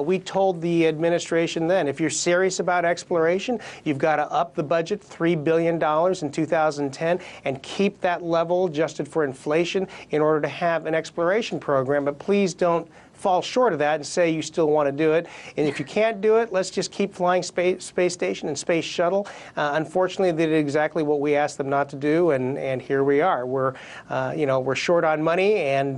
We told the administration then, if you're serious about exploration, you've got to up the budget $3 billion in 2010 and keep that level adjusted for inflation in order to have an exploration program. But please don't fall short of that and say you still want to do it. And if you can't do it, let's just keep flying space station and space shuttle. Unfortunately, they did exactly what we asked them not to do, and here we are. We're short on money, and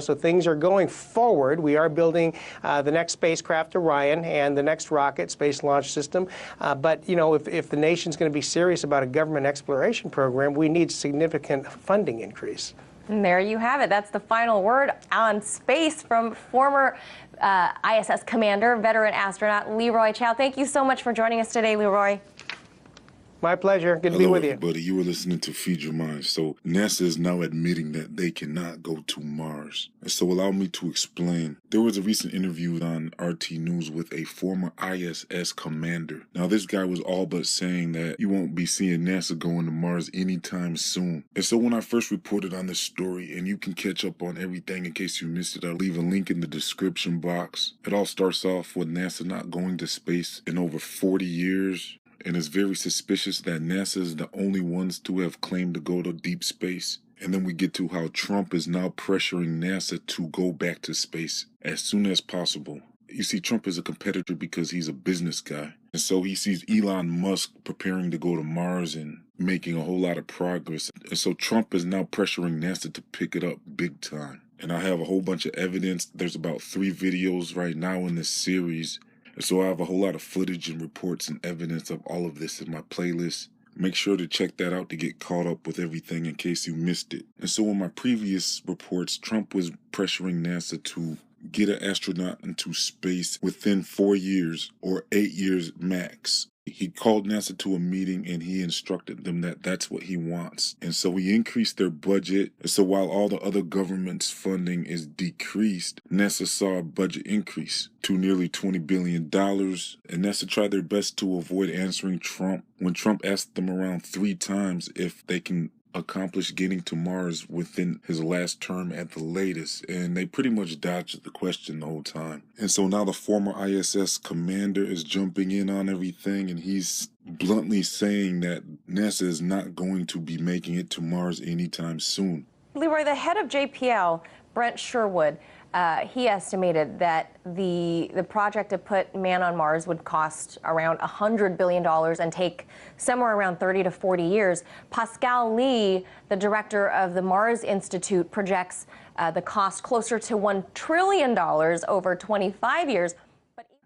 so things are going forward. We are building the next spacecraft, Orion, and the next rocket, Space Launch System. But if the nation's going to be serious about a government exploration program, we need significant funding increase. And there you have it. That's the final word on space from former ISS commander, veteran astronaut Leroy Chiao. Thank you so much for joining us today, Leroy. My pleasure. Good to be with you. Hello, everybody. You were listening to Feed Your Mind. So NASA is now admitting that they cannot go to Mars. And so allow me to explain. There was a recent interview on RT News with a former ISS commander. Now, this guy was all but saying that you won't be seeing NASA going to Mars anytime soon. And so when I first reported on this story, and you can catch up on everything in case you missed it, I'll leave a link in the description box. It all starts off with NASA not going to space in over 40 years. And it's very suspicious that NASA is the only ones to have claimed to go to deep space. And then we get to how Trump is now pressuring NASA to go back to space as soon as possible. You see, Trump is a competitor because he's a business guy. And so he sees Elon Musk preparing to go to Mars and making a whole lot of progress. And so Trump is now pressuring NASA to pick it up big time. And I have a whole bunch of evidence. There's about 3 videos right now in this series. So I have a whole lot of footage and reports and evidence of all of this in my playlist. Make sure to check that out to get caught up with everything in case you missed it. And so in my previous reports, Trump was pressuring NASA to get an astronaut into space within 4 years or 8 years max. He called NASA to a meeting and he instructed them that that's what he wants. And so he increased their budget. So while all the other government's funding is decreased, NASA saw a budget increase to nearly $20 billion. And NASA tried their best to avoid answering Trump when Trump asked them around 3 times if they can accomplish getting to Mars within his last term at the latest, and they pretty much dodged the question the whole time. And so now the former ISS commander is jumping in on everything, and he's bluntly saying that NASA is not going to be making it to Mars anytime soon. Leroy, the head of JPL, Brent Sherwood, he estimated that the project to put man on Mars would cost around $100 billion and take somewhere around 30 to 40 years. Pascal Lee, the director of the Mars Institute, projects the cost closer to $1 trillion over 25 years.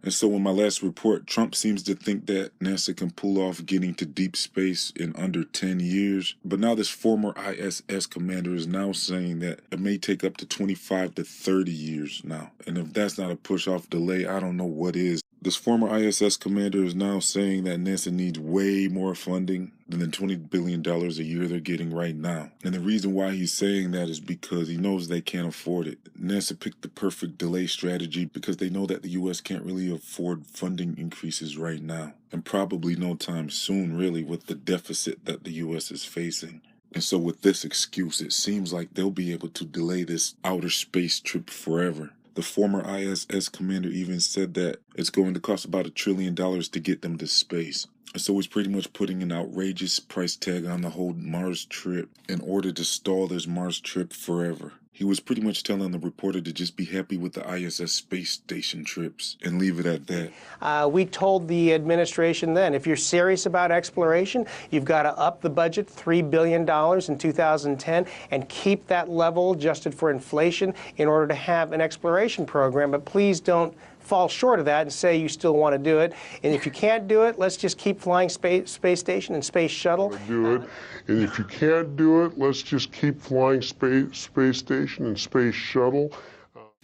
And so in my last report, Trump seems to think that NASA can pull off getting to deep space in under 10 years. But now this former ISS commander is now saying that it may take up to 25 to 30 years now. And if that's not a push-off delay, I don't know what is. This former ISS commander is now saying that NASA needs way more funding than the $20 billion a year they're getting right now. And the reason why he's saying that is because he knows they can't afford it. NASA picked the perfect delay strategy because they know that the U.S. can't really afford funding increases right now. And probably no time soon, really, with the deficit that the U.S. is facing. And so with this excuse, it seems like they'll be able to delay this outer space trip forever. The former ISS commander even said that it's going to cost about $1 trillion to get them to space. So he's pretty much putting an outrageous price tag on the whole Mars trip in order to stall this Mars trip forever. He was pretty much telling the reporter to just be happy with the ISS space station trips and leave it at that. We told the administration then, if you're serious about exploration, you've got to up the budget $3 billion in 2010 and keep that level adjusted for inflation in order to have an exploration program. But please don't fall short of that and say you still want to do it. And if you can't do it, let's just keep flying space station and space shuttle. And if you can't do it, let's just keep flying space station and space shuttle.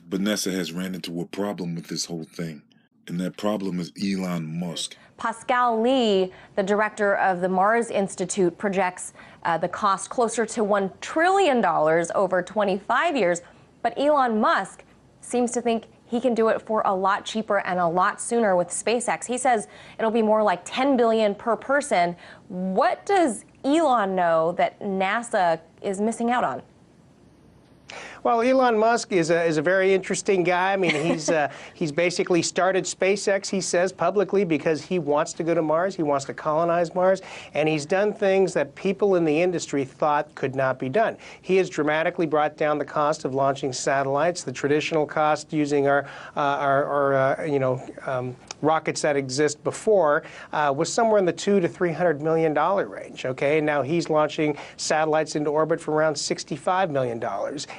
But NASA has ran into a problem with this whole thing, and that problem is Elon Musk. Pascal Lee, the director of the Mars Institute, projects the cost closer to $1 trillion over 25 years. But Elon Musk seems to think he can do it for a lot cheaper and a lot sooner with SpaceX. He says it'll be more like $10 billion per person. What does Elon know that NASA is missing out on? Well, Elon Musk is a very interesting guy. I mean, he's basically started SpaceX, he says publicly, because he wants to go to Mars. He wants to colonize Mars, and he's done things that people in the industry thought could not be done. He has dramatically brought down the cost of launching satellites. The traditional cost using our rockets that exist before was somewhere in the $200 to $300 million range. Okay, now he's launching satellites into orbit for around $65 million.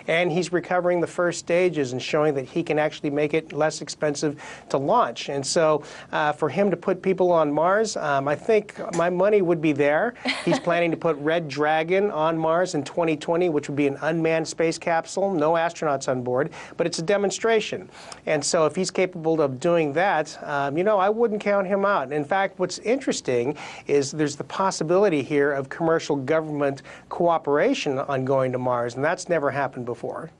And he's recovering the first stages and showing that he can actually make it less expensive to launch. And so for him to put people on Mars, I think my money would be there. He's planning to put Red Dragon on Mars in 2020, which would be an unmanned space capsule, no astronauts on board, but it's a demonstration. And so if he's capable of doing that, I wouldn't count him out. In fact, what's interesting is there's the possibility here of commercial government cooperation on going to Mars, and that's never happened before.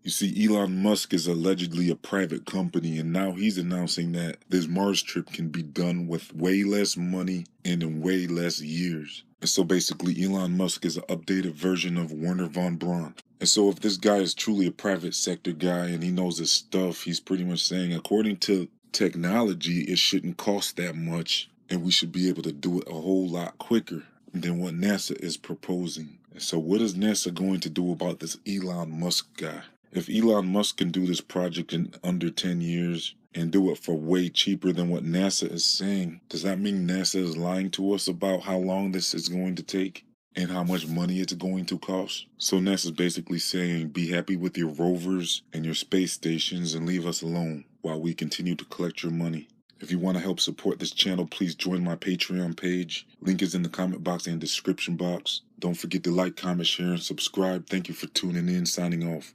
You see, Elon Musk is allegedly a private company, and now he's announcing that this Mars trip can be done with way less money and in way less years. And so basically, Elon Musk is an updated version of Werner von Braun. And so if this guy is truly a private sector guy and he knows his stuff, he's pretty much saying, according to technology, it shouldn't cost that much, and we should be able to do it a whole lot quicker than what NASA is proposing. And so what is NASA going to do about this Elon Musk guy? If Elon Musk can do this project in under 10 years and do it for way cheaper than what NASA is saying, does that mean NASA is lying to us about how long this is going to take and how much money it's going to cost? So NASA is basically saying, be happy with your rovers and your space stations and leave us alone while we continue to collect your money. If you want to help support this channel, please join my Patreon page. Link is in the comment box and description box. Don't forget to like, comment, share, and subscribe. Thank you for tuning in. Signing off.